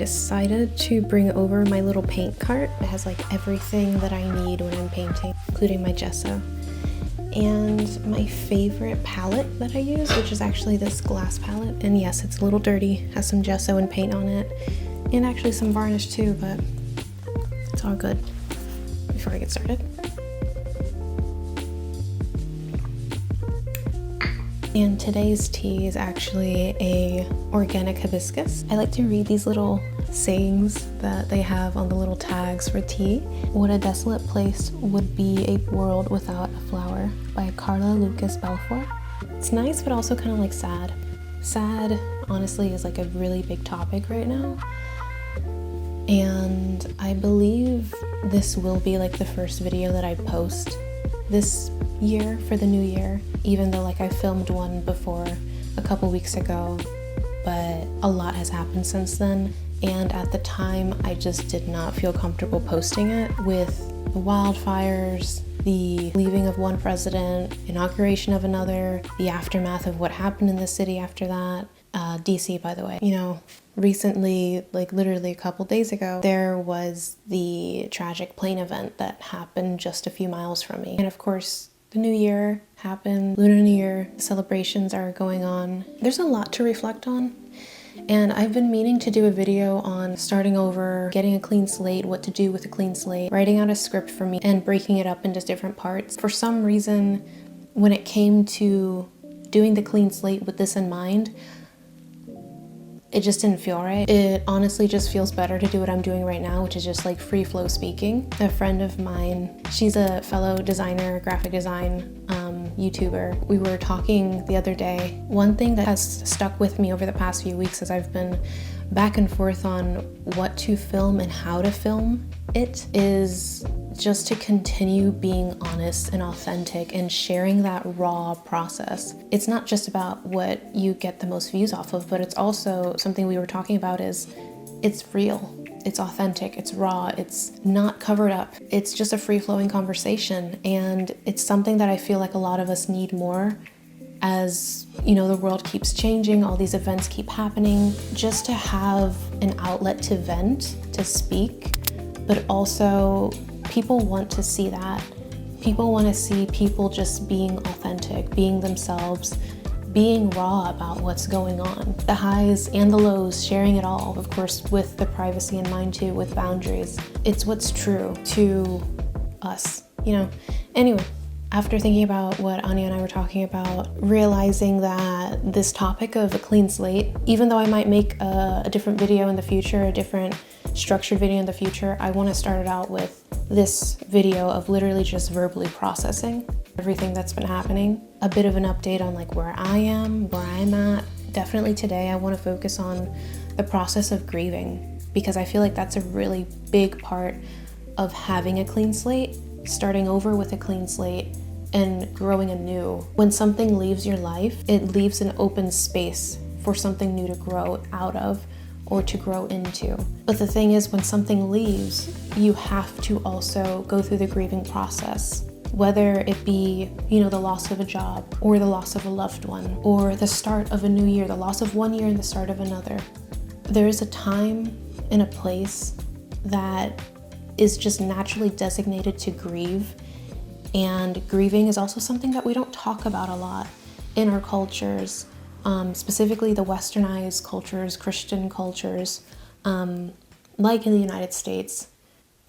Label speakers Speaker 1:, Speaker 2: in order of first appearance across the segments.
Speaker 1: decided to bring over my little paint cart. It has like everything that I need when I'm painting, including my gesso. And my favorite palette that I use, which is actually this glass palette. And yes, it's a little dirty, has some gesso and paint on it, and actually some varnish too, but it's all good. Before I get started. And today's tea is actually a organic hibiscus. I like to read these little sayings that they have on the little tags for tea. What a desolate place would be a world without a flower, by Carla Lucas Belfort. It's nice, but also kind of like sad. Sad, honestly, is like a really big topic right now. And I believe this will be like the first video that I post this year for the new year, even though like I filmed one before a couple weeks ago, but a lot has happened since then. And at the time, I just did not feel comfortable posting it with the wildfires, the leaving of one president, inauguration of another, the aftermath of what happened in the city after that. DC, by the way. You know, recently, like literally a couple days ago, there was the tragic plane event that happened just a few miles from me. And of course, the new year happened, Lunar New Year, celebrations are going on. There's a lot to reflect on. And I've been meaning to do a video on starting over, getting a clean slate, what to do with a clean slate, writing out a script for me, and breaking it up into different parts. For some reason, when it came to doing the clean slate with this in mind, it just didn't feel right. It honestly just feels better to do what I'm doing right now, which is just like free flow speaking. A friend of mine, she's a fellow designer, graphic design YouTuber. We were talking the other day. One thing that has stuck with me over the past few weeks as I've been back and forth on what to film and how to film it is just to continue being honest and authentic and sharing that raw process. It's not just about what you get the most views off of, but it's also something we were talking about is it's real, it's authentic, it's raw, it's not covered up. It's just a free-flowing conversation, and it's something that I feel like a lot of us need more as, you know, the world keeps changing, all these events keep happening, just to have an outlet to vent, to speak, but also people want to see that. People want to see people just being authentic, being themselves, being raw about what's going on. The highs and the lows, sharing it all, of course, with the privacy in mind too, with boundaries. It's what's true to us, you know? Anyway, after thinking about what Anya and I were talking about, realizing that this topic of a clean slate, even though I might make a different video in the future, a different structured video in the future, I want to start it out with this video of literally just verbally processing everything that's been happening. A bit of an update on like where I am, where I'm at. Definitely today I want to focus on the process of grieving, because I feel like that's a really big part of having a clean slate, starting over with a clean slate and growing anew. When something leaves your life, it leaves an open space for something new to grow out of or to grow into. But the thing is, when something leaves, you have to also go through the grieving process, whether it be, you know, the loss of a job or the loss of a loved one or the start of a new year, the loss of one year and the start of another. There is a time and a place that is just naturally designated to grieve. And grieving is also something that we don't talk about a lot in our cultures. Specifically the westernized cultures, Christian cultures, like in the United States.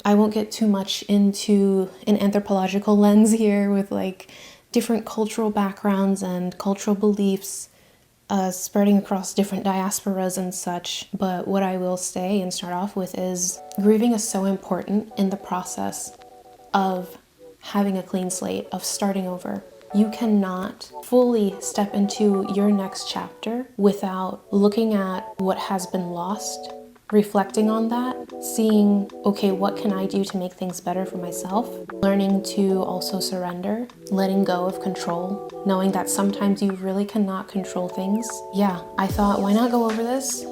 Speaker 1: I won't get too much into an anthropological lens here with like different cultural backgrounds and cultural beliefs spreading across different diasporas and such. But what I will say and start off with is grieving is so important in the process of having a clean slate, of starting over. You cannot fully step into your next chapter without looking at what has been lost, reflecting on that, seeing, okay, what can I do to make things better for myself? Learning to also surrender, letting go of control, knowing that sometimes you really cannot control things. Yeah, I thought, why not go over this?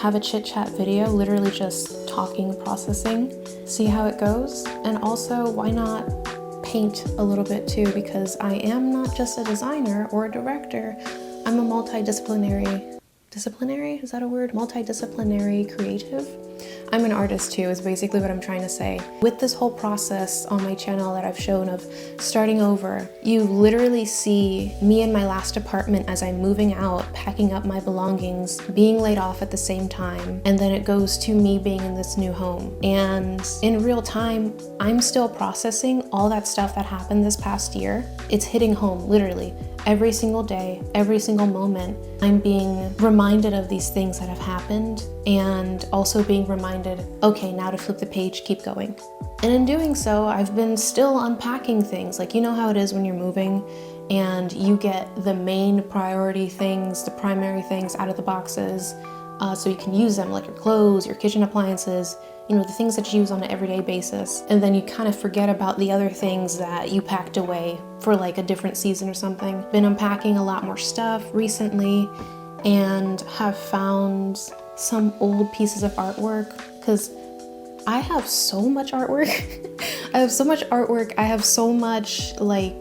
Speaker 1: Have a chit chat video, literally just talking, processing, see how it goes. And also, why not paint a little bit too, because I am not just a designer or a director. I'm a multidisciplinary multidisciplinary, is that a word? Multidisciplinary creative. I'm an artist too, is basically what I'm trying to say. With this whole process on my channel that I've shown of starting over, you literally see me in my last apartment as I'm moving out, packing up my belongings, being laid off at the same time, and then it goes to me being in this new home. And in real time, I'm still processing all that stuff that happened this past year. It's hitting home, literally. Every single day, every single moment, I'm being reminded of these things that have happened, and also being reminded, okay, now to flip the page, keep going. And in doing so, I've been still unpacking things. Like, you know how it is when you're moving and you get the main priority things, the primary things out of the boxes, so you can use them, like your clothes, your kitchen appliances, you know, the things that you use on an everyday basis. And then you kind of forget about the other things that you packed away for like a different season or something. Been unpacking a lot more stuff recently and have found some old pieces of artwork, because I have so much artwork. I have so much artwork. I have so much like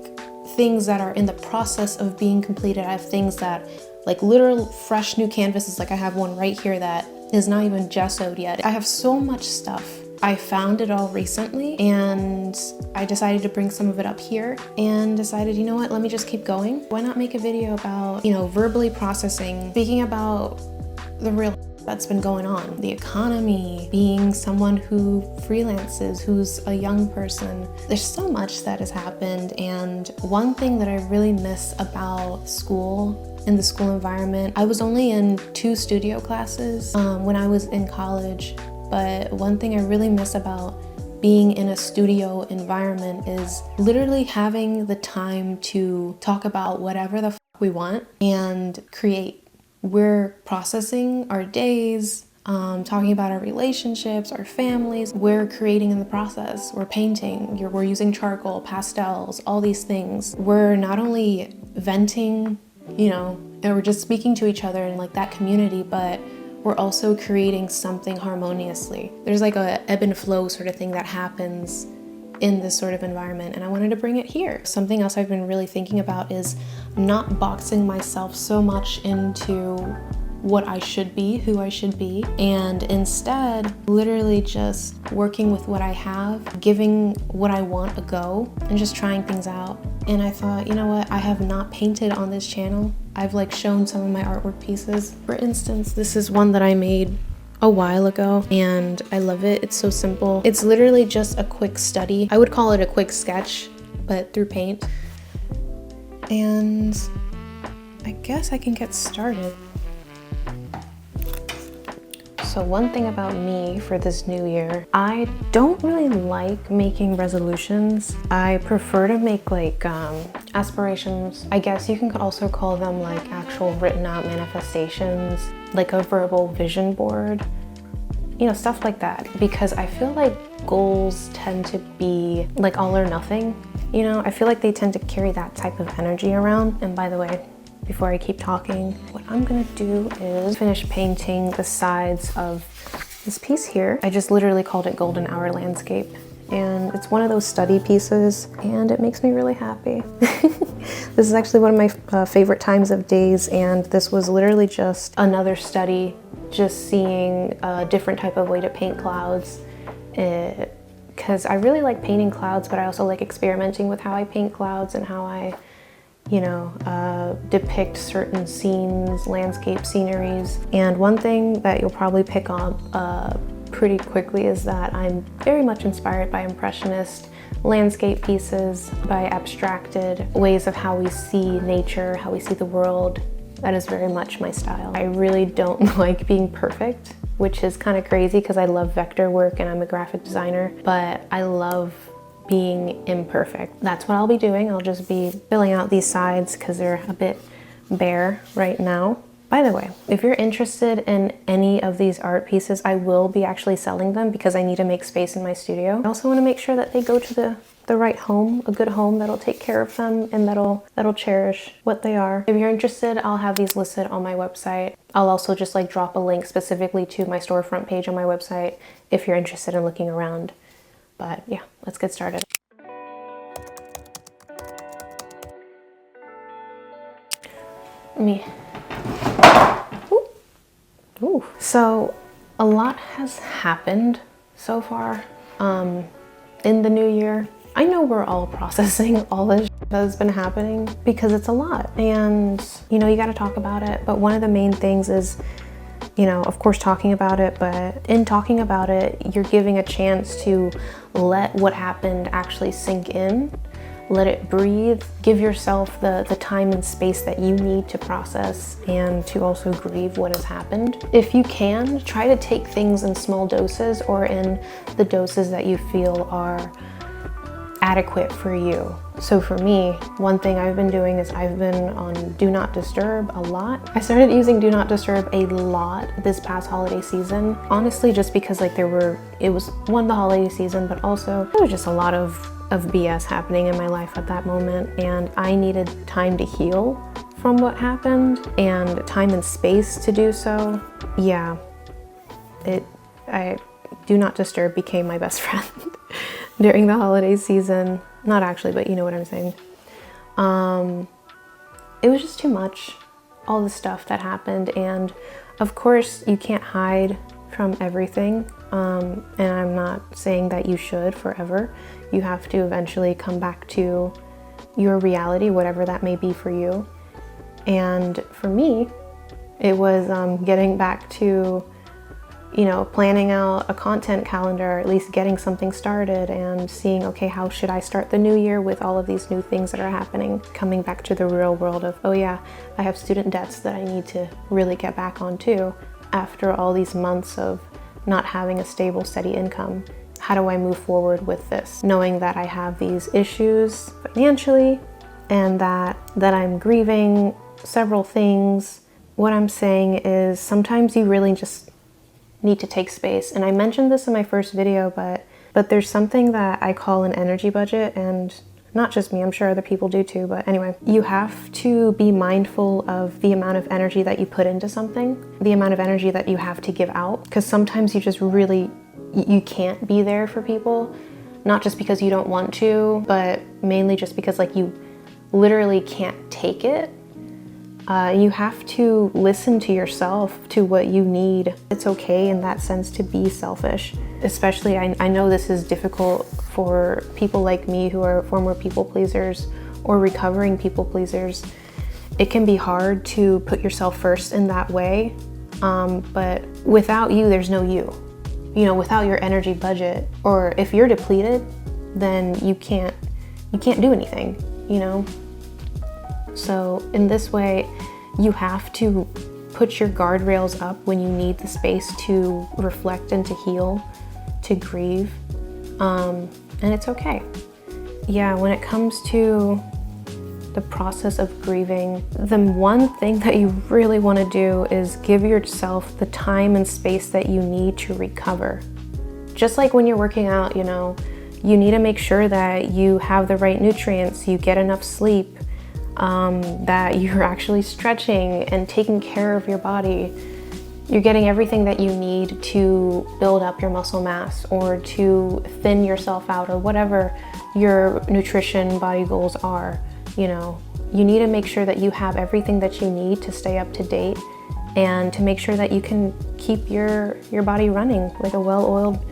Speaker 1: things that are in the process of being completed. I have things that like literal fresh new canvases. Like I have one right here that is not even gessoed yet. I have so much stuff. I found it all recently and I decided to bring some of it up here and decided, you know what, let me just keep going. Why not make a video about, you know, verbally processing, speaking about the real that's been going on, the economy, being someone who freelances, who's a young person. There's so much that has happened, and one thing that I really miss about school, in the school environment, I was only in 2 studio classes when I was in college, but one thing I really miss about being in a studio environment is literally having the time to talk about whatever the f we want and create. We're processing our days, talking about our relationships, our families. We're creating in the process. We're painting, we're using charcoal, pastels, all these things. We're not only venting, you know, and we're just speaking to each other in like that community, but we're also creating something harmoniously. There's like a ebb and flow sort of thing that happens in this sort of environment, and I wanted to bring it here. Something else I've been really thinking about is not boxing myself so much into what I should be, who I should be, and instead literally just working with what I have, giving what I want a go, and just trying things out. And I thought, you know what, I have not painted on this channel. I've like shown some of my artwork pieces. For instance, this is one that I made a while ago and I love it. It's so simple. It's literally just a quick study. I would call it a quick sketch, but through paint. And I guess I can get started. So one thing about me for this new year, I don't really like making resolutions. I prefer to make like aspirations. I guess you can also call them like actual written out manifestations, like a verbal vision board, you know, stuff like that. Because I feel like goals tend to be like all or nothing. You know, I feel like they tend to carry that type of energy around. And by the way, before I keep talking, what I'm gonna do is finish painting the sides of this piece here. I just literally called it Golden Hour Landscape. And it's one of those study pieces and it makes me really happy. This is actually one of my favorite times of days, and this was literally just another study, just seeing a different type of way to paint clouds. Because I really like painting clouds, but I also like experimenting with how I paint clouds and how I, you know, depict certain scenes, landscape sceneries. And one thing that you'll probably pick up pretty quickly is that I'm very much inspired by Impressionist landscape pieces, by abstracted ways of how we see nature, how we see the world. That is very much my style. I really don't like being perfect, which is kind of crazy because I love vector work and I'm a graphic designer, but I love being imperfect. That's what I'll be doing. I'll just be filling out these sides because they're a bit bare right now. By the way, if you're interested in any of these art pieces, I will be actually selling them because I need to make space in my studio. I also want to make sure that they go to the right home, a good home that'll take care of them and that'll cherish what they are. If you're interested, I'll have these listed on my website. I'll also just like drop a link specifically to my storefront page on my website if you're interested in looking around. But yeah, let's get started. Ooh. So a lot has happened so far in the new year. I know we're all processing all this that has been happening because it's a lot, and you know, you got to talk about it. But one of the main things is, you know, of course, talking about it, but in talking about it, you're giving a chance to let what happened actually sink in, let it breathe, give yourself the time and space that you need to process and to also grieve what has happened. If you can, try to take things in small doses or in the doses that you feel are adequate for you. So for me, one thing I've been doing is I've been on Do Not Disturb a lot. I started using Do Not Disturb a lot this past holiday season. Honestly, just because like it was one, the holiday season, but also there was just a lot of BS happening in my life at that moment, and I needed time to heal from what happened and time and space to do so. Yeah, Do Not Disturb became my best friend during the holiday season. Not actually, but you know what I'm saying. It was just too much, all the stuff that happened, and of course you can't hide from everything, and I'm not saying that you should forever. You have to eventually come back to your reality, whatever that may be for you. And for me, it was getting back to, you know, planning out a content calendar, or at least getting something started and seeing, okay, how should I start the new year with all of these new things that are happening? Coming back to the real world of, oh yeah, I have student debts that I need to really get back on too after all these months of not having a stable, steady income. How do I move forward with this? Knowing that I have these issues financially and that I'm grieving several things. What I'm saying is sometimes you really just need to take space. And I mentioned this in my first video, but there's something that I call an energy budget, and not just me, I'm sure other people do too, but anyway, you have to be mindful of the amount of energy that you put into something, the amount of energy that you have to give out, because sometimes you just really, you can't be there for people, not just because you don't want to, but mainly just because like you literally can't take it. You have to listen to yourself, to what you need. It's okay in that sense to be selfish. Especially, I know this is difficult for people like me who are former people pleasers or recovering people pleasers. It can be hard to put yourself first in that way, but without you, there's no you. You know, without your energy budget, or if you're depleted, then you can't do anything, you know? So in this way, you have to put your guardrails up when you need the space to reflect and to heal, to grieve, and it's okay. Yeah, when it comes to the process of grieving, the one thing that you really want to do is give yourself the time and space that you need to recover. Just like when you're working out, you know, you need to make sure that you have the right nutrients, you get enough sleep, that you're actually stretching and taking care of your body. You're getting everything that you need to build up your muscle mass or to thin yourself out or whatever your nutrition body goals are. You know, you need to make sure that you have everything that you need to stay up to date and to make sure that you can keep your body running like a well-oiled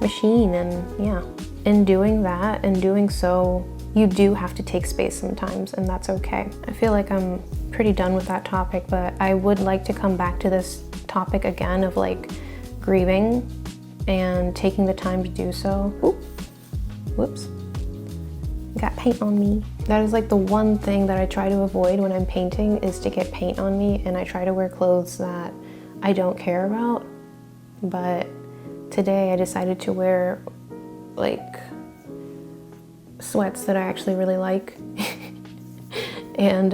Speaker 1: machine. And yeah, in doing that and doing so, you do have to take space sometimes, and that's okay. I feel like I'm pretty done with that topic, but I would like to come back to this topic again of like grieving and taking the time to do so. Ooh, whoops. Got paint on me. That is like the one thing that I try to avoid when I'm painting, is to get paint on me, and I try to wear clothes that I don't care about. But today I decided to wear like sweats that I actually really like. And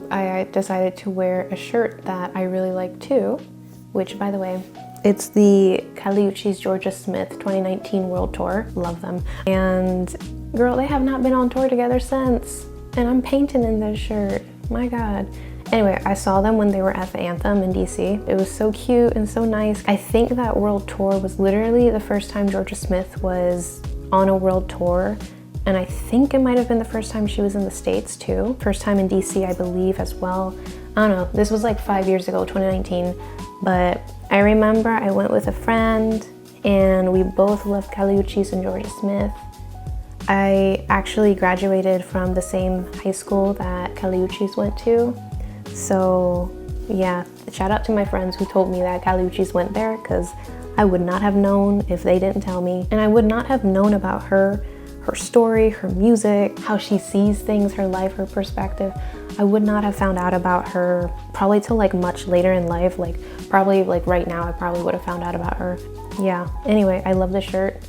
Speaker 1: I decided to wear a shirt that I really like too, which, by the way, it's the Uchis Georgia Smith 2019 World Tour. Love them. And girl, they have not been on tour together since, and I'm painting in this shirt. My God. Anyway, I saw them when they were at the Anthem in DC. It was so cute and so nice. I think that world tour was literally the first time Georgia Smith was on a world tour. And I think it might have been the first time she was in the States too. First time in DC, I believe, as well. I don't know, this was like 5 years ago, 2019, but I remember I went with a friend and we both loved Uchis and Georgia Smith. I actually graduated from the same high school that Uchis went to. So yeah, shout out to my friends who told me that Uchis went there, because I would not have known if they didn't tell me. And I would not have known about her story, her music, how she sees things, her life, her perspective. I would not have found out about her probably till like much later in life. Like probably like right now, I probably would have found out about her. Yeah, anyway, I love the shirt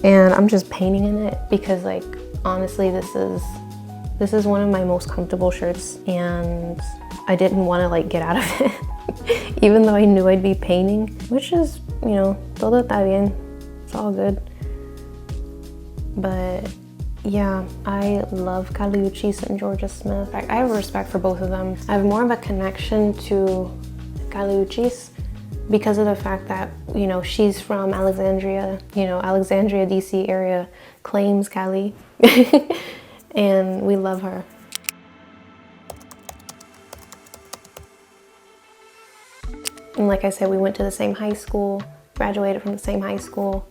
Speaker 1: and I'm just painting in it because like, honestly, this is one of my most comfortable shirts and I didn't want to like get out of it, even though I knew I'd be painting, which is, you know, todo está bien, it's all good. But yeah, I love Uchis and Georgia Smith. I have respect for both of them. I have more of a connection to Uchis because of the fact that, you know, she's from Alexandria, you know, Alexandria, DC area claims Cali, and we love her. And like I said, we went to the same high school, graduated from the same high school,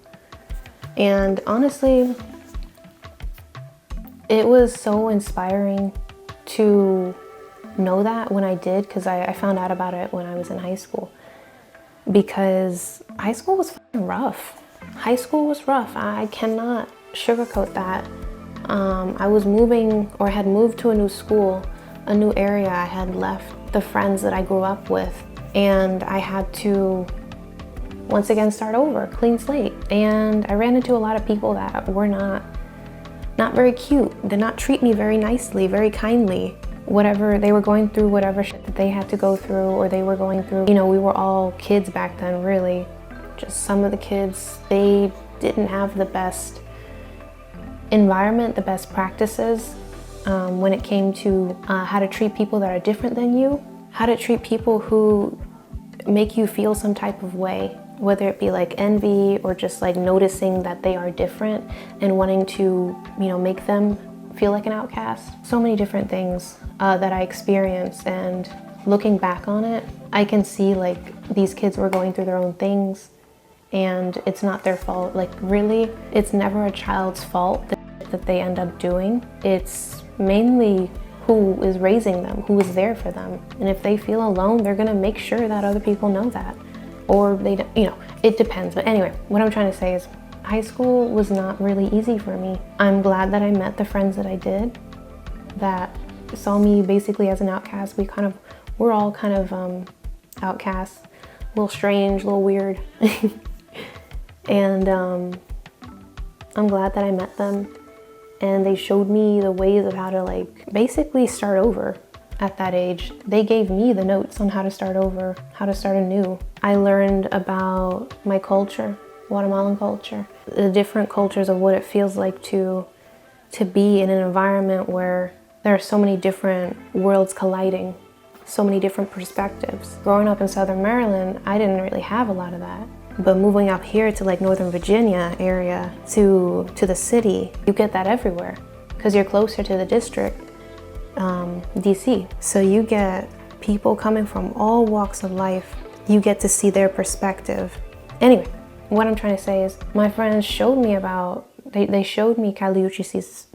Speaker 1: and honestly, it was so inspiring to know that when I did, because I found out about it when I was in high school. Because high school was fucking rough. High school was rough. I cannot sugarcoat that. I was moving, or had moved to a new school, a new area. I had left the friends that I grew up with, and I had to once again start over, clean slate. And I ran into a lot of people that were not very cute, did not treat me very nicely, very kindly. Whatever they were going through, whatever shit that they had to go through or they were going through. You know, we were all kids back then, really. Just some of the kids, they didn't have the best environment, the best practices when it came to how to treat people that are different than you, how to treat people who make you feel some type of way, whether it be like envy or just like noticing that they are different and wanting to, you know, make them feel like an outcast. So many different things that I experienced, and looking back on it, I can see like these kids were going through their own things and it's not their fault. Like really, it's never a child's fault that they end up doing. It's mainly who is raising them, who is there for them. And if they feel alone, they're gonna make sure that other people know that. Or they don't, you know, it depends. But anyway, what I'm trying to say is high school was not really easy for me. I'm glad that I met the friends that I did that saw me basically as an outcast. We're all kind of outcasts, a little strange, a little weird. And I'm glad that I met them and they showed me the ways of how to like basically start over. At that age, they gave me the notes on how to start over, how to start anew. I learned about my culture, Guatemalan culture, the different cultures of what it feels like to be in an environment where there are so many different worlds colliding, so many different perspectives. Growing up in Southern Maryland, I didn't really have a lot of that. But moving up here to like Northern Virginia area, to the city, you get that everywhere because you're closer to the district. DC. So you get people coming from all walks of life. You get to see their perspective. Anyway, what I'm trying to say is my friends showed me about, they showed me Uchis.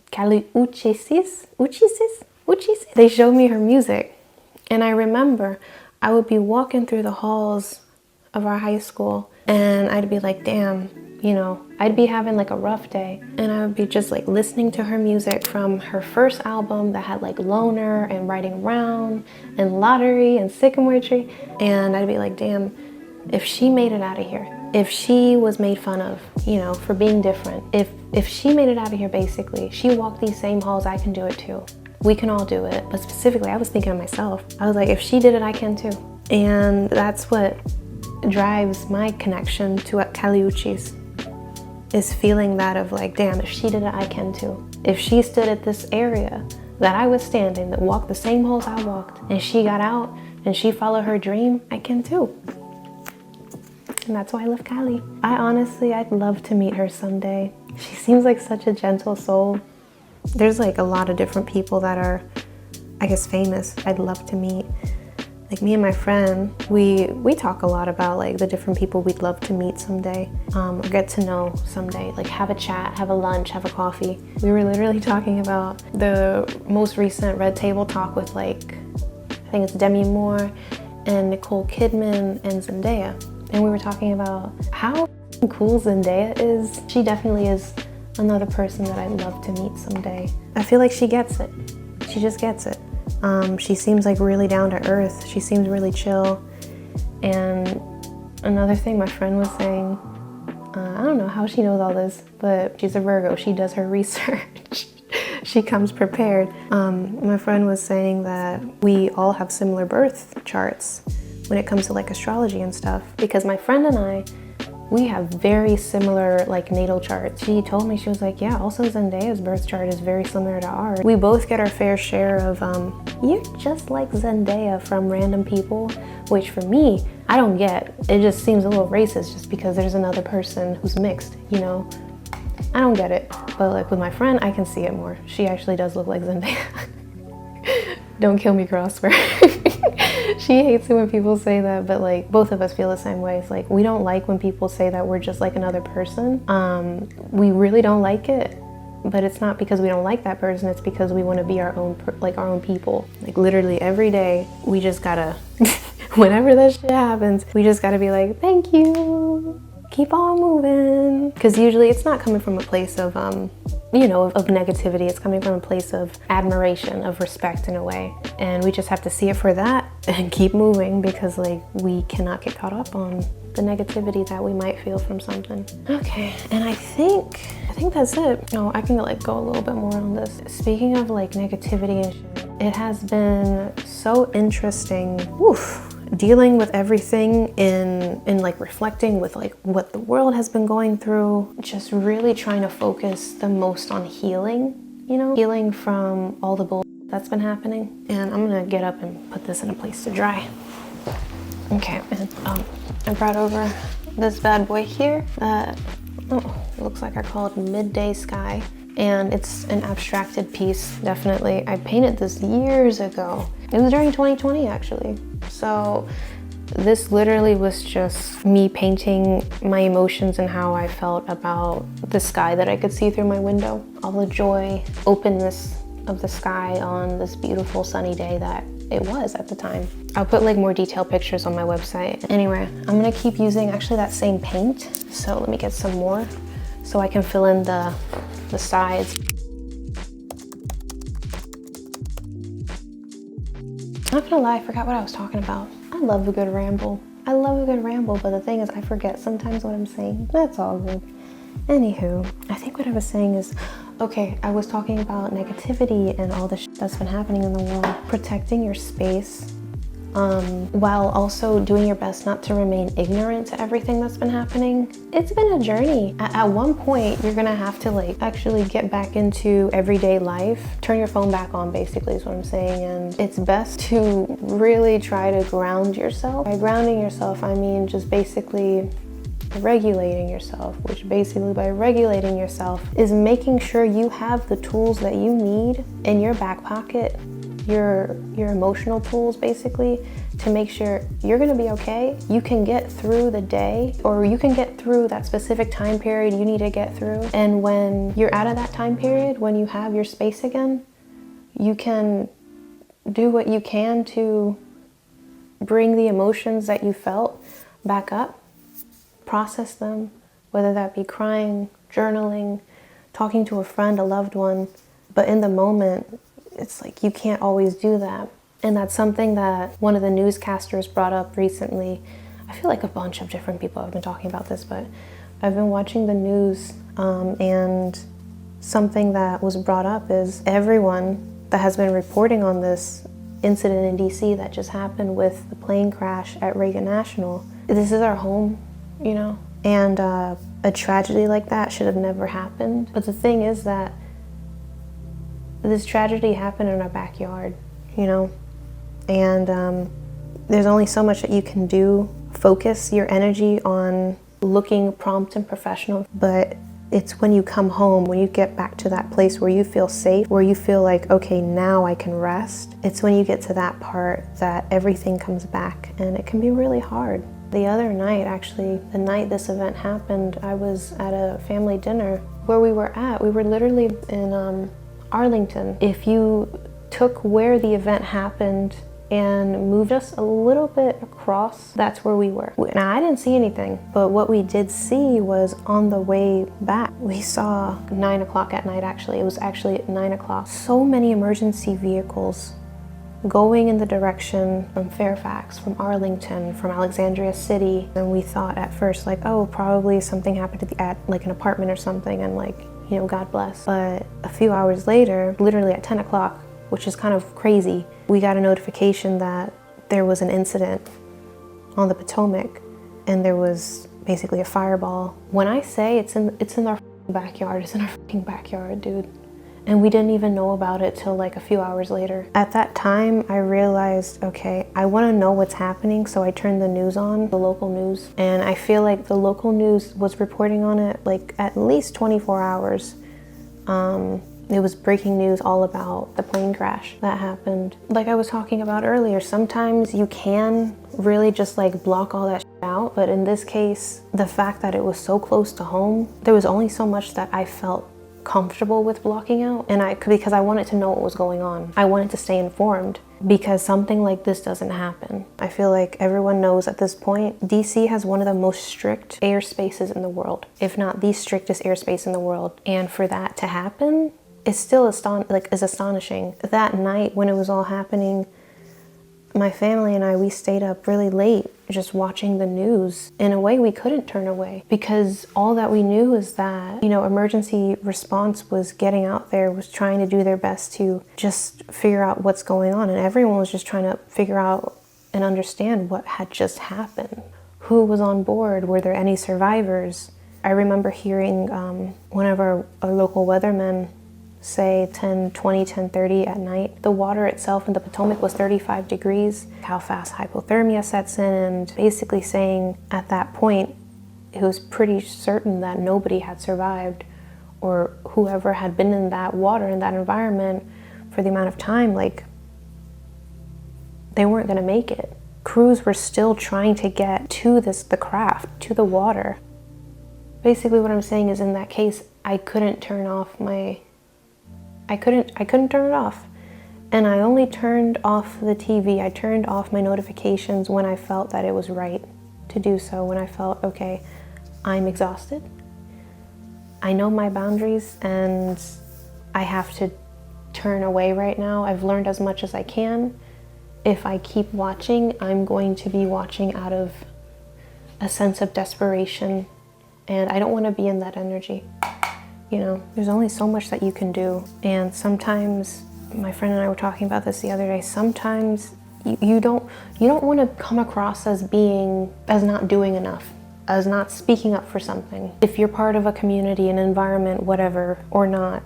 Speaker 1: They showed me her music. And I remember I would be walking through the halls of our high school and I'd be like, damn, you know, I'd be having like a rough day and I would be just like listening to her music from her first album that had like Loner and Riding Around and Lottery and Sycamore Tree. And I'd be like, damn, if she made it out of here, if she was made fun of, you know, for being different, if she made it out of here, basically, she walked these same halls, I can do it too. We can all do it. But specifically, I was thinking of myself. I was like, if she did it, I can too. And that's what drives my connection to Uchis, is feeling that of like, damn, if she did it, I can too. If she stood at this area that I was standing, that walked the same halls I walked, and she got out and she followed her dream, I can too. And that's why I love Cali. I'd love to meet her someday. She seems like such a gentle soul. There's like a lot of different people that are, I guess, famous I'd love to meet. Like me and my friend, we talk a lot about like the different people we'd love to meet someday, or get to know someday, like have a chat, have a lunch, have a coffee. We were literally talking about the most recent Red Table Talk with like, I think it's Demi Moore and Nicole Kidman and Zendaya. And we were talking about how cool Zendaya is. She definitely is another person that I'd love to meet someday. I feel like she gets it. She just gets it. She seems like really down to earth. She seems really chill. And another thing my friend was saying, I don't know how she knows all this, but she's a Virgo. She does her research. She comes prepared. My friend was saying that we all have similar birth charts when it comes to like astrology and stuff, because my friend and I, we have very similar like natal charts. She told me, she was like, yeah, also Zendaya's birth chart is very similar to ours. We both get our fair share of, you're just like Zendaya from random people, which for me, I don't get. It just seems a little racist just because there's another person who's mixed, you know? I don't get it. But like with my friend, I can see it more. She actually does look like Zendaya. Don't kill me, girl, I swear. She hates it when people say that, but like both of us feel the same way. It's like we don't like when people say that we're just like another person. We really don't like it, but it's not because we don't like that person. It's because we want to be our own people. Like literally every day, we just gotta, whenever that shit happens, we just gotta be like, thank you, keep on moving. Because usually it's not coming from a place of, you know, of negativity. It's coming from a place of admiration, of respect in a way. And we just have to see it for that and keep moving, because like we cannot get caught up on the negativity that we might feel from something. Okay, and I think that's it. No, I can like go a little bit more on this. Speaking of like negativity and shit, it has been so interesting. Dealing with everything in like reflecting with like what the world has been going through, just really trying to focus the most on healing, you know, healing from all the bull that's been happening. And I'm gonna get up and put this in a place to dry. Okay, and I brought over this bad boy here that it looks like I call it Midday Sky, and it's an abstracted piece. Definitely, I painted this years ago. It was during 2020 actually. So this literally was just me painting my emotions and how I felt about the sky that I could see through my window. All the joy, openness of the sky on this beautiful sunny day that it was at the time. I'll put like more detailed pictures on my website. Anyway, I'm gonna keep using actually that same paint. So let me get some more so I can fill in the sides. I'm not gonna lie, I forgot what I was talking about. I love a good ramble. But the thing is, I forget sometimes what I'm saying. That's all good. Anywho, I think what I was saying is, okay, I was talking about negativity and all the shit that's been happening in the world. Protecting your space, while also doing your best not to remain ignorant to everything that's been happening. It's been a journey. At one point, you're gonna have to like actually get back into everyday life. Turn your phone back on, basically, is what I'm saying. And it's best to really try to ground yourself. By grounding yourself, I mean just basically regulating yourself, which basically by regulating yourself is making sure you have the tools that you need in your back pocket, your emotional tools basically, to make sure you're gonna be okay. You can get through the day, or you can get through that specific time period you need to get through. And when you're out of that time period, when you have your space again, you can do what you can to bring the emotions that you felt back up, process them, whether that be crying, journaling, talking to a friend, a loved one. But in the moment, it's like you can't always do that. And that's something that one of the newscasters brought up recently. I feel like a bunch of different people have been talking about this, but I've been watching the news, and something that was brought up is everyone that has been reporting on this incident in DC that just happened with the plane crash at Reagan National. This is our home, you know, and a tragedy like that should have never happened. But the thing is that this tragedy happened in our backyard, you know, and there's only so much that you can do. Focus your energy on looking prompt and professional, but It's when you come home, when you get back to that place where you feel safe, where you feel like, okay, now I can rest. It's when you get to that part that everything comes back, and it can be really hard. The other night, actually, the night this event happened, I was at a family dinner where we were literally in Arlington. If you took where the event happened and moved us a little bit across, that's where we were. Now, I didn't see anything, but what we did see was on the way back, we saw 9 o'clock at night, actually. It was actually at 9 o'clock. So many emergency vehicles going in the direction from Fairfax, from Arlington, from Alexandria City. And we thought at first, like, oh, probably something happened at like an apartment or something, and like, you know, God bless. But a few hours later, literally at 10 o'clock, which is kind of crazy, we got a notification that there was an incident on the Potomac, and there was basically a fireball. When I say it's in our backyard, it's in our fucking backyard, dude. And we didn't even know about it till like a few hours later. At that time, I realized, okay, I want to know what's happening, so I turned the news on, the local news, and I feel like the local news was reporting on it like at least 24 hours. It was breaking news all about the plane crash that happened. Like I was talking about earlier, sometimes you can really just like block all that shit out. But in this case, the fact that it was so close to home, there was only so much that I felt comfortable with blocking out. And because I wanted to know what was going on. I wanted to stay informed because something like this doesn't happen. I feel like everyone knows at this point, DC has one of the most strict airspaces in the world, if not the strictest airspace in the world. And for that to happen, it's still astonishing. That night when it was all happening, my family and I, we stayed up really late just watching the news. In a way, we couldn't turn away because all that we knew is that, you know, emergency response was getting out there, was trying to do their best to just figure out what's going on. And everyone was just trying to figure out and understand what had just happened. Who was on board? Were there any survivors? I remember hearing one of our local weathermen say 10:30 at night. The water itself in the Potomac was 35 degrees, how fast hypothermia sets in, and basically saying at that point, it was pretty certain that nobody had survived, or whoever had been in that water, in that environment for the amount of time, like, they weren't gonna make it. Crews were still trying to get to the craft, to the water. Basically what I'm saying is, in that case, I couldn't turn it off. And I only turned off the TV. I turned off my notifications when I felt that it was right to do so. When I felt, okay, I'm exhausted. I know my boundaries and I have to turn away right now. I've learned as much as I can. If I keep watching, I'm going to be watching out of a sense of desperation, and I don't want to be in that energy. You know, there's only so much that you can do. And sometimes, my friend and I were talking about this the other day, sometimes you don't want to come across as not doing enough, as not speaking up for something. If you're part of a community, an environment, whatever, or not,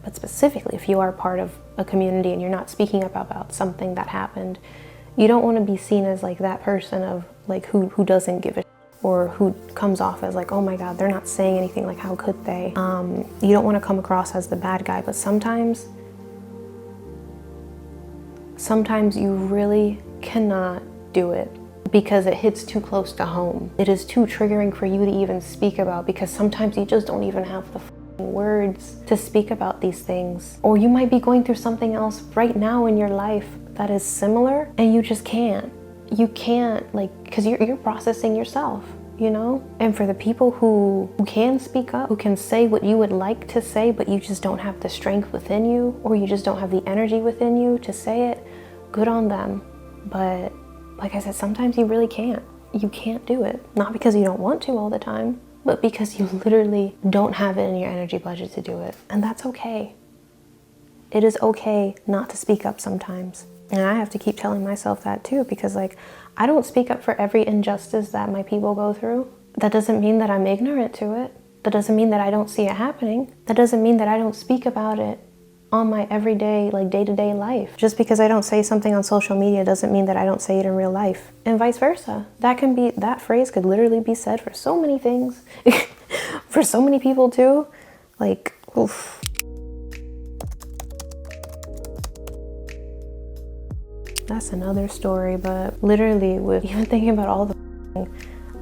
Speaker 1: but specifically if you are part of a community and you're not speaking up about something that happened, you don't want to be seen as like that person of like who doesn't give a or who comes off as like, oh my God, they're not saying anything, like how could they? You don't want to come across as the bad guy, but sometimes you really cannot do it because it hits too close to home. It is too triggering for you to even speak about, because sometimes you just don't even have the words to speak about these things. Or you might be going through something else right now in your life that is similar, and you just can't. You can't, like, because you're processing yourself, you know? And for the people who can speak up, who can say what you would like to say, but you just don't have the strength within you, or you just don't have the energy within you to say it, good on them. But like I said, sometimes you really can't. You can't do it. Not because you don't want to all the time, but because you literally don't have it in your energy budget to do it. And that's okay. It is okay not to speak up sometimes. And I have to keep telling myself that too, because like, I don't speak up for every injustice that my people go through. That doesn't mean that I'm ignorant to it. That doesn't mean that I don't see it happening. That doesn't mean that I don't speak about it on my everyday, like day-to-day life. Just because I don't say something on social media doesn't mean that I don't say it in real life, and vice versa. That phrase could literally be said for so many things. for so many people too. Like, oof. That's another story, but literally with even thinking about all the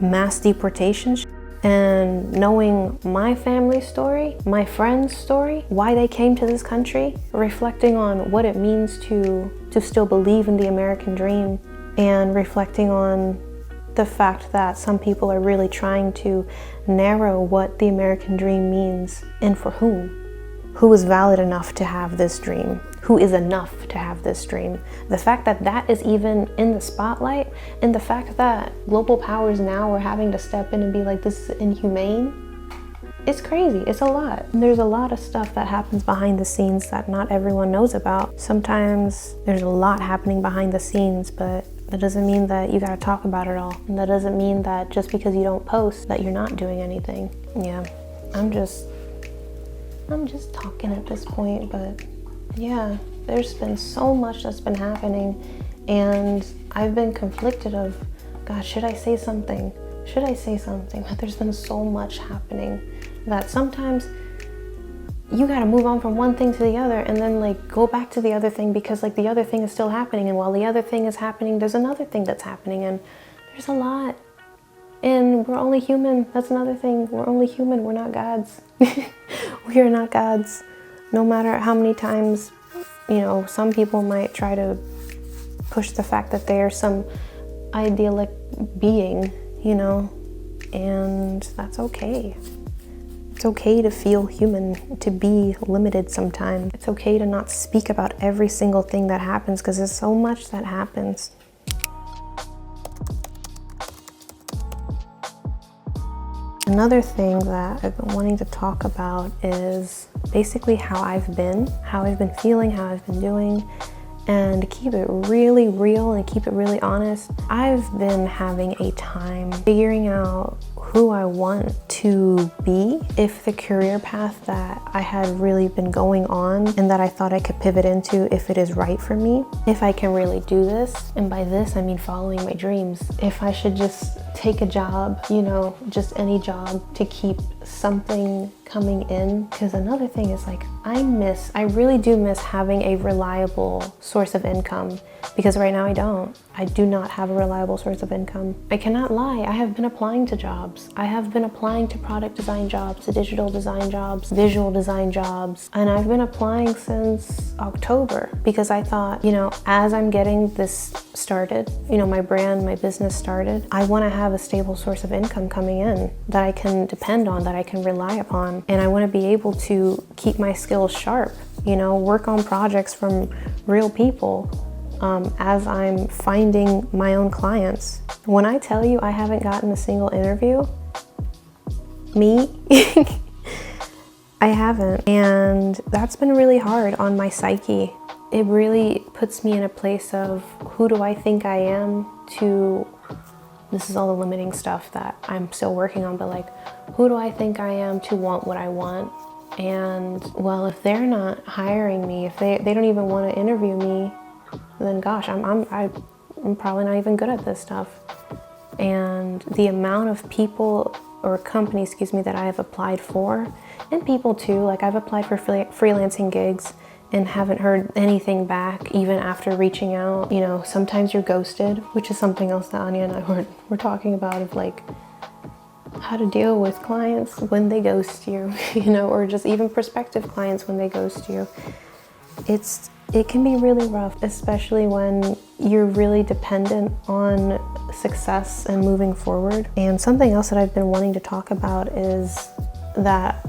Speaker 1: mass deportation and knowing my family's story, my friends' story, why they came to this country, reflecting on what it means to still believe in the American dream, and reflecting on the fact that some people are really trying to narrow what the American dream means and for whom. Who is valid enough to have this dream? Who is enough to have this dream? The fact that that is even in the spotlight, and the fact that global powers now are having to step in and be like, this is inhumane, it's crazy. It's a lot. There's a lot of stuff that happens behind the scenes that not everyone knows about. Sometimes there's a lot happening behind the scenes, but that doesn't mean that you gotta talk about it all. And that doesn't mean that just because you don't post that you're not doing anything. Yeah, I'm just talking at this point, but yeah, there's been so much that's been happening, and I've been conflicted of, God, should I say something? Should I say something? But there's been so much happening that sometimes you gotta move on from one thing to the other and then like go back to the other thing, because like the other thing is still happening, and while the other thing is happening, there's another thing that's happening, and there's a lot. And we're only human. That's another thing. We're only human. We're not gods. We are not gods. No matter how many times, you know, some people might try to push the fact that they are some idyllic being, you know, and that's okay. It's okay to feel human, to be limited sometimes. It's okay to not speak about every single thing that happens, because there's so much that happens. Another thing that I've been wanting to talk about is basically how I've been feeling, how I've been doing, and keep it really real and keep it really honest. I've been having a time figuring out who I want to be, if the career path that I had really been going on and that I thought I could pivot into, if it is right for me, if I can really do this. And by this, I mean following my dreams. If I should just take a job, you know, just any job to keep something coming in. Because another thing is like, I really do miss having a reliable source of income, because right now I do not have a reliable source of income. I cannot lie, I have been applying to jobs. I have been applying to product design jobs, to digital design jobs, visual design jobs, and I've been applying since October, because I thought, you know, as I'm getting this started, you know, my brand, my business started, I want to have a stable source of income coming in that I can depend on, that I can rely upon, and I want to be able to keep my skills sharp, you know, work on projects from real people as I'm finding my own clients. When I tell you I haven't gotten a single interview, me, I haven't, and that's been really hard on my psyche. It really puts me in a place of, who do I think I am, to, this is all the limiting stuff that I'm still working on, but like, who do I think I am to want what I want? And well, if they're not hiring me, if they don't even want to interview me, then gosh, I'm probably not even good at this stuff. And the amount of people or companies, that I have applied for, and people too, like I've applied for freelancing gigs and haven't heard anything back even after reaching out. You know, sometimes you're ghosted, which is something else that Anya and I were talking about, of like how to deal with clients when they ghost you, you know, or just even prospective clients when they ghost you. It can be really rough, especially when you're really dependent on success and moving forward. And something else that I've been wanting to talk about is that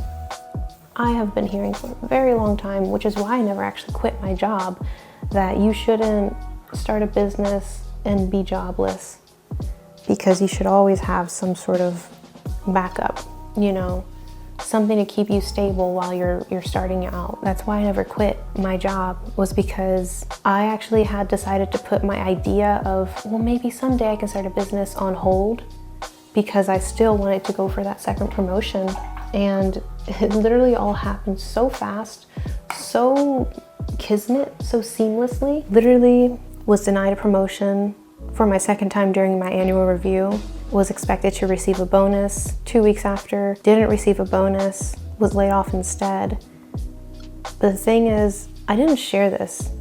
Speaker 1: I have been hearing for a very long time, which is why I never actually quit my job, that you shouldn't start a business and be jobless, because you should always have some sort of backup, you know, something to keep you stable while you're starting out. That's why I never quit my job, was because I actually had decided to put my idea of, well, maybe someday I can start a business on hold, because I still wanted to go for that second promotion. And it literally all happened so fast, so kismet, so seamlessly. Literally was denied a promotion for my second time during my annual review, was expected to receive a bonus. 2 weeks after, didn't receive a bonus, was laid off instead. But the thing is, I didn't share this,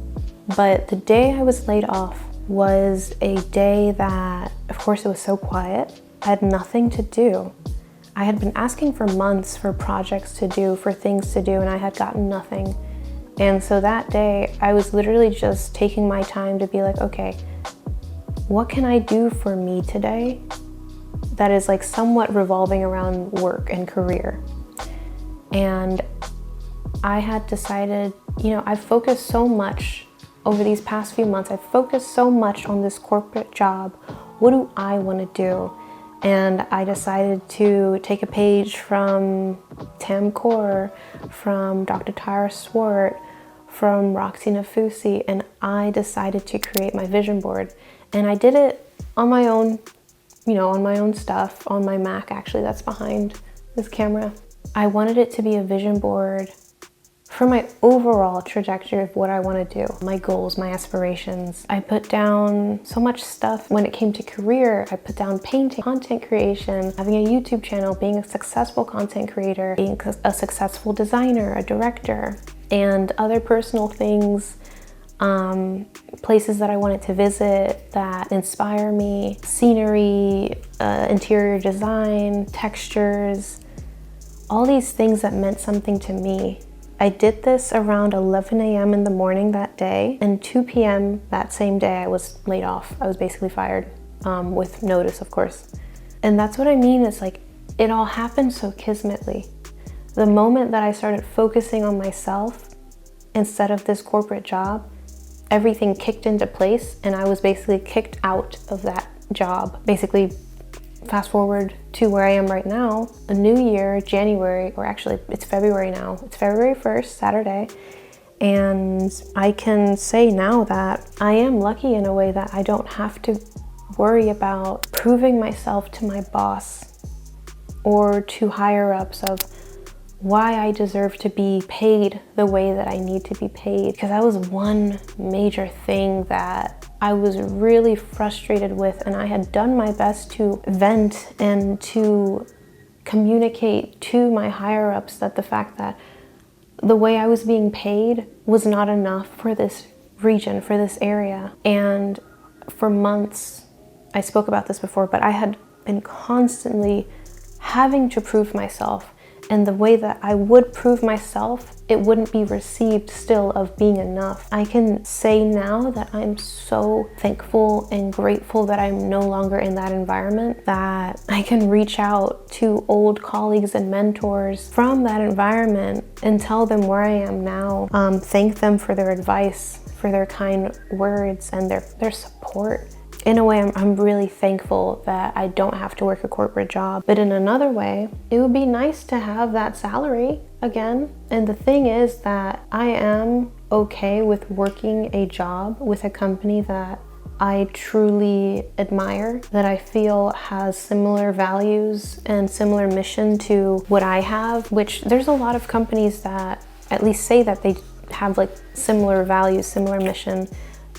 Speaker 1: but the day I was laid off was a day that, of course, it was so quiet. I had nothing to do. I had been asking for months for projects to do, for things to do, and I had gotten nothing. And so that day, I was literally just taking my time to be like, okay, what can I do for me today that is like somewhat revolving around work and career? And I had decided, you know, I've focused so much over these past few months, I've focused so much on this corporate job. What do I want to do? And I decided to take a page from Tam Kaur, from Dr. Tara Swart, from Roxy Nafusi, and I decided to create my vision board. And I did it on my own, you know, on my own stuff, on my Mac actually, that's behind this camera. I wanted it to be a vision board for my overall trajectory of what I want to do, my goals, my aspirations. I put down so much stuff when it came to career. I put down painting, content creation, having a YouTube channel, being a successful content creator, being a successful designer, a director, and other personal things, places that I wanted to visit that inspire me, scenery, interior design, textures, all these things that meant something to me. I did this around 11 a.m. in the morning that day, and 2 p.m. that same day I was laid off. I was basically fired, with notice, of course. And that's what I mean, it's like, it all happened so kismetly. The moment that I started focusing on myself instead of this corporate job, everything kicked into place, and I was basically kicked out of that job. Basically, fast forward to where I am right now, a new year, January, or actually it's February now. It's February 1st, Saturday. And I can say now that I am lucky in a way that I don't have to worry about proving myself to my boss or to higher ups of why I deserve to be paid the way that I need to be paid. Because that was one major thing that I was really frustrated with, and I had done my best to vent and to communicate to my higher ups that the fact that the way I was being paid was not enough for this region, for this area. And for months, I spoke about this before, but I had been constantly having to prove myself. And the way that I would prove myself, it wouldn't be received still of being enough. I can say now that I'm so thankful and grateful that I'm no longer in that environment, that I can reach out to old colleagues and mentors from that environment and tell them where I am now. Thank them for their advice, for their kind words and their support. In a way, I'm really thankful that I don't have to work a corporate job. But in another way, it would be nice to have that salary again. And the thing is that I am okay with working a job with a company that I truly admire, that I feel has similar values and similar mission to what I have, which there's a lot of companies that at least say that they have like similar values, similar mission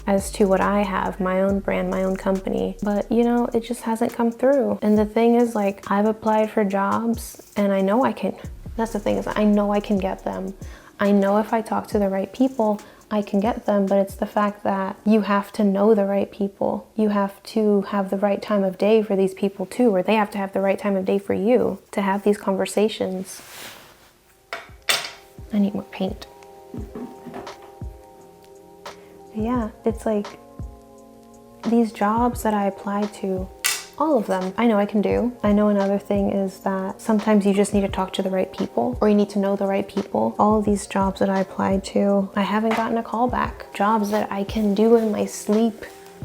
Speaker 1: as to what I have, my own brand, my own company. But you know, it just hasn't come through. And the thing is, like, I've applied for jobs and I know I can, that's the thing, is I know I can get them. I know if I talk to the right people, I can get them, but it's the fact that you have to know the right people. You have to have the right time of day for these people too, or they have to have the right time of day for you to have these conversations. I need more paint. Yeah, it's like these jobs that I applied to, all of them, I know I can do. I know another thing is that sometimes you just need to talk to the right people, or you need to know the right people. All of these jobs that I applied to, I haven't gotten a call back. Jobs that I can do in my sleep,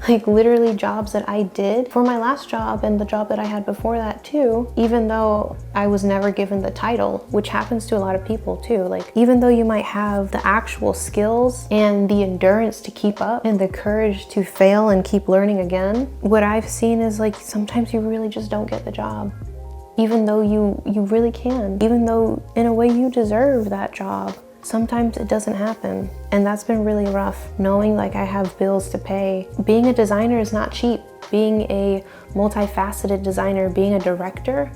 Speaker 1: like literally jobs that I did for my last job and the job that I had before that too, even though I was never given the title, which happens to a lot of people too. Like, even though you might have the actual skills and the endurance to keep up and the courage to fail and keep learning again, what I've seen is like sometimes you really just don't get the job. Even though you really can, even though in a way you deserve that job. sometimes it doesn't happen. And that's been really rough, knowing like I have bills to pay. Being a designer is not cheap. Being a multifaceted designer, being a director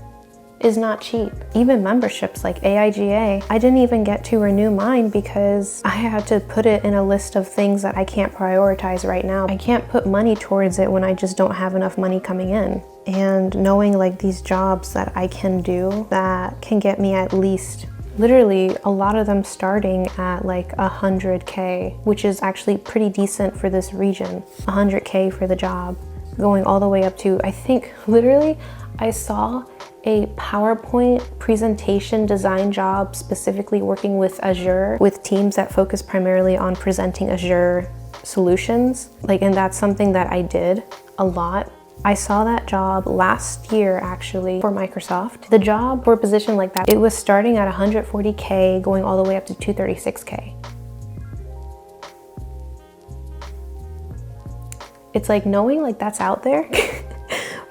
Speaker 1: is not cheap. Even memberships like AIGA, I didn't even get to renew mine because I had to put it in a list of things that I can't prioritize right now. I can't put money towards it when I just don't have enough money coming in. And knowing like these jobs that I can do that can get me at least, literally a lot of them starting at like 100K, which is actually pretty decent for this region. 100K for the job, going all the way up to, I think literally I saw a PowerPoint presentation design job specifically working with Azure, with teams that focus primarily on presenting Azure solutions. And that's something that I did a lot. I saw that job last year actually for Microsoft. The job for a position like that, it was starting at 140K going all the way up to 236K. It's like knowing like that's out there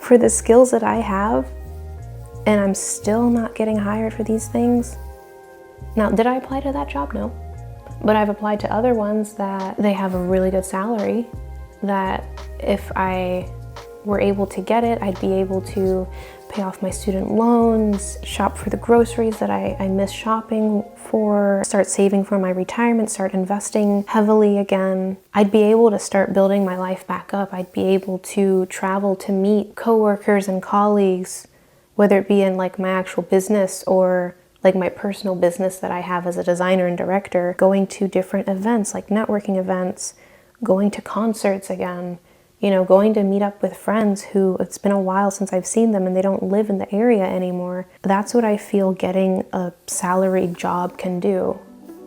Speaker 1: for the skills that I have, and I'm still not getting hired for these things. Now, did I apply to that job? No. But I've applied to other ones that they have a really good salary, that if I were able to get it, I'd be able to pay off my student loans, shop for the groceries that I miss shopping for, start saving for my retirement, start investing heavily again. I'd be able to start building my life back up. I'd be able to travel to meet coworkers and colleagues, whether it be in like my actual business or like my personal business that I have as a designer and director, going to different events like networking events, going to concerts again, you know, going to meet up with friends who it's been a while since I've seen them and they don't live in the area anymore. That's what I feel getting a salaried job can do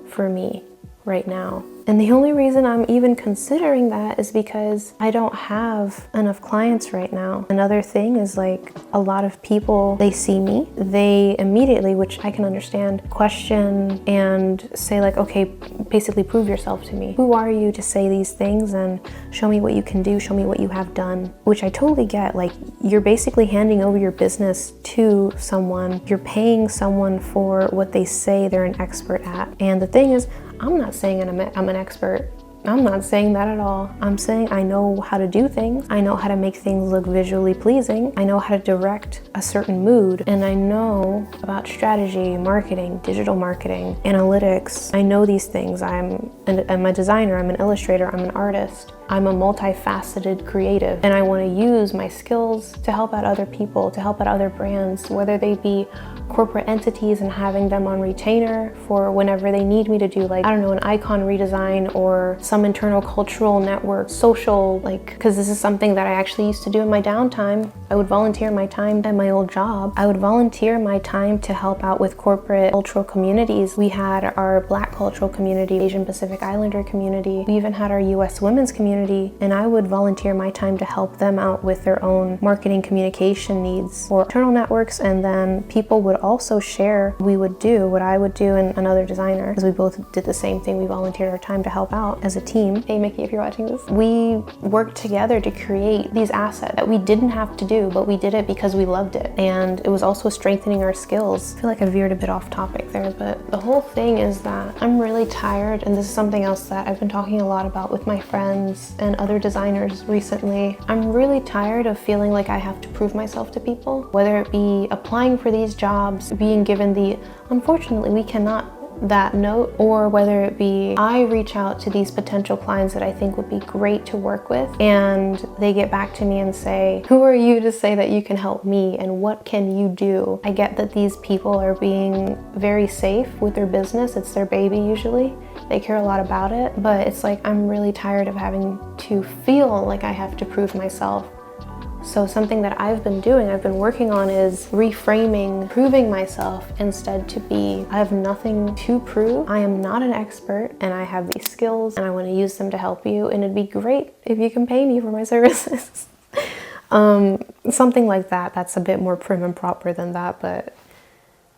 Speaker 1: for me right now. And the only reason I'm even considering that is because I don't have enough clients right now. Another thing is like a lot of people, they see me, they immediately, which I can understand, question and say like, okay, basically prove yourself to me. Who are you to say these things and show me what you can do, show me what you have done, which I totally get. Like you're basically handing over your business to someone. You're paying someone for what they say they're an expert at. And the thing is, I'm not saying I'm an expert. I'm not saying that at all. I'm saying I know how to do things. I know how to make things look visually pleasing. I know how to direct a certain mood. And I know about strategy, marketing, digital marketing, analytics. I know these things. I'm a designer, I'm an illustrator, I'm an artist. I'm a multifaceted creative, and I want to use my skills to help out other people, to help out other brands, whether they be corporate entities and having them on retainer for whenever they need me to do, like, I don't know, an icon redesign or some internal cultural network, social, like, because this is something that I actually used to do in my downtime. I would volunteer my time at my old job. I would volunteer my time to help out with corporate cultural communities. We had our Black cultural community, Asian Pacific Islander community. We even had our US women's community, and I would volunteer my time to help them out with their own marketing communication needs or internal networks, and then people would also share. We would do what I would do and another designer, because we both did the same thing. We volunteered our time to help out as a team. Hey Mickey, if you're watching this. We worked together to create these assets that we didn't have to do, but we did it because we loved it. And it was also strengthening our skills. I feel like I veered a bit off topic there, but the whole thing is that I'm really tired, and this is something else that I've been talking a lot about with my friends and other designers recently. I'm really tired of feeling like I have to prove myself to people, whether it be applying for these jobs, being given the, unfortunately we cannot, that note, or whether it be I reach out to these potential clients that I think would be great to work with, and they get back to me and say, who are you to say that you can help me, and what can you do? I get that these people are being very safe with their business. It's their baby usually. They care a lot about it, but it's like I'm really tired of having to feel like I have to prove myself. So something that I've been doing, I've been working on, is reframing, proving myself instead to be, I have nothing to prove. I am not an expert, and I have these skills and I want to use them to help you, and it'd be great if you can pay me for my services. Something like that. That's a bit more prim and proper than that, but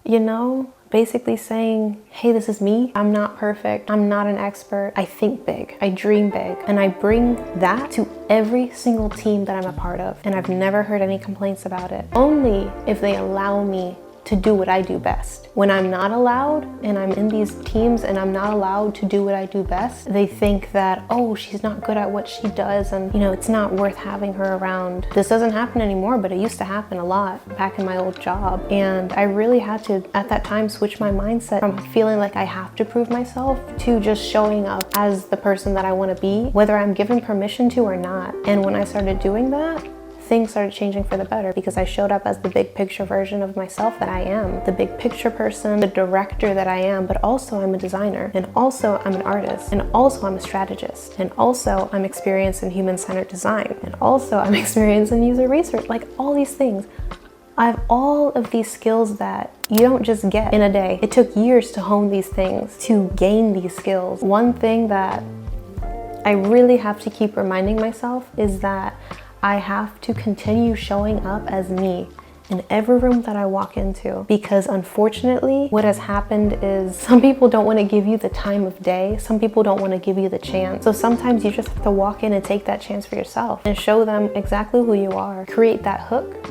Speaker 1: you know, basically saying, hey, this is me. I'm not perfect. I'm not an expert. I think big. I dream big. And I bring that to every single team that I'm a part of. And I've never heard any complaints about it. Only if they allow me to do what I do best. When I'm not allowed and I'm in these teams and I'm not allowed to do what I do best, they think that, oh, she's not good at what she does and, you know, it's not worth having her around. This doesn't happen anymore, but it used to happen a lot back in my old job. And I really had to, at that time, switch my mindset from feeling like I have to prove myself to just showing up as the person that I want to be, whether I'm given permission to or not. And when I started doing that, things started changing for the better, because I showed up as the big picture version of myself that I am, the big picture person, the director that I am, but also I'm a designer, and also I'm an artist, and also I'm a strategist, and also I'm experienced in human-centered design, and also I'm experienced in user research, like all these things. I have all of these skills that you don't just get in a day. It took years to hone these things, to gain these skills. One thing that I really have to keep reminding myself is that I have to continue showing up as me in every room that I walk into, because unfortunately what has happened is some people don't want to give you the time of day. Some people don't want to give you the chance. So sometimes you just have to walk in and take that chance for yourself and show them exactly who you are. Create that hook.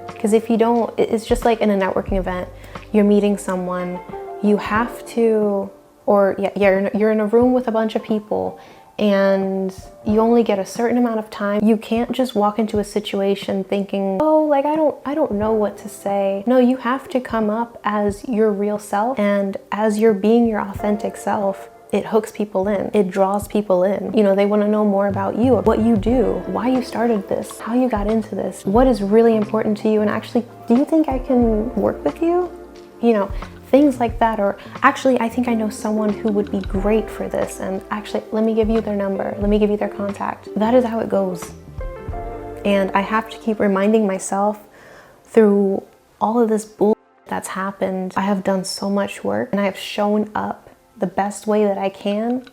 Speaker 1: Because if you don't, it's just like in a networking event, you're meeting someone, you have to, or you're in a room with a bunch of people and you only get a certain amount of time. You can't just walk into a situation thinking, oh, like I don't know what to say. No, you have to come up as your real self, and as you're being your authentic self, it hooks people in, it draws people in. You know, they want to know more about you, what you do, why you started this, how you got into this, what is really important to you, and actually, do you think I can work with you? You know, things like that. Or actually, I think I know someone who would be great for this, and actually, let me give you their number, let me give you their contact. That is how it goes. And I have to keep reminding myself through all of this bull that's happened. I have done so much work and I have shown up the best way that I can.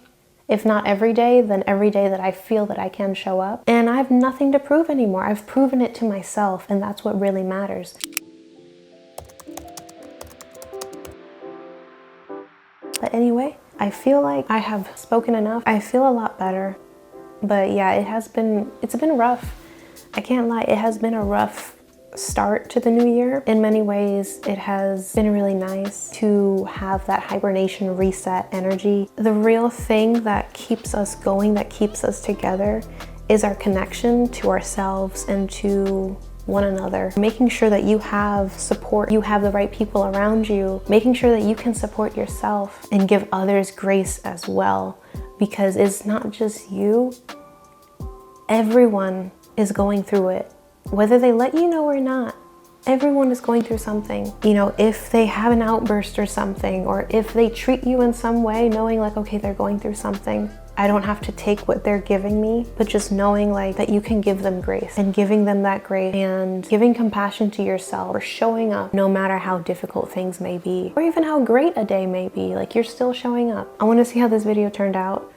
Speaker 1: If not every day, then every day that I feel that I can show up. And I have nothing to prove anymore. I've proven it to myself, and that's what really matters. But anyway, I feel like I have spoken enough. I feel a lot better. But yeah, it's been rough. I can't lie, it has been a rough start to the new year. In many ways, it has been really nice to have that hibernation reset energy. The real thing that keeps us going, that keeps us together, is our connection to ourselves and to one another. Making sure that you have support, you have the right people around you, making sure that you can support yourself and give others grace as well, because it's not just you. Everyone is going through it. Whether they let you know or not, everyone is going through something. You know, if they have an outburst or something, or if they treat you in some way, knowing like, okay, they're going through something. I don't have to take what they're giving me, but just knowing like that you can give them grace, and giving them that grace, and giving compassion to yourself for showing up no matter how difficult things may be, or even how great a day may be, like you're still showing up. I want to see how this video turned out.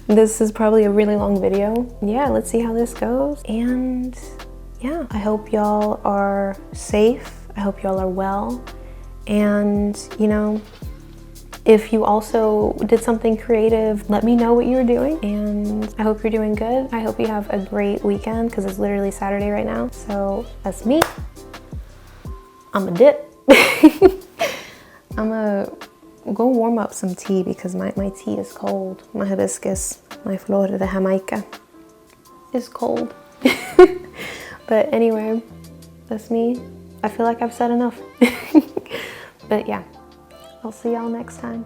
Speaker 1: This is probably a really long video. Yeah, let's see how this goes. And yeah, I hope y'all are safe. I hope y'all are well. And you know, if you also did something creative, let me know what you're doing. And I hope you're doing good. I hope you have a great weekend, because it's literally Saturday right now. So that's me. I'm a dip. I'm a go warm up some tea, because my tea is cold. My hibiscus, my flor de Jamaica is cold. But anyway, that's me. I feel like I've said enough. But yeah, I'll see y'all next time.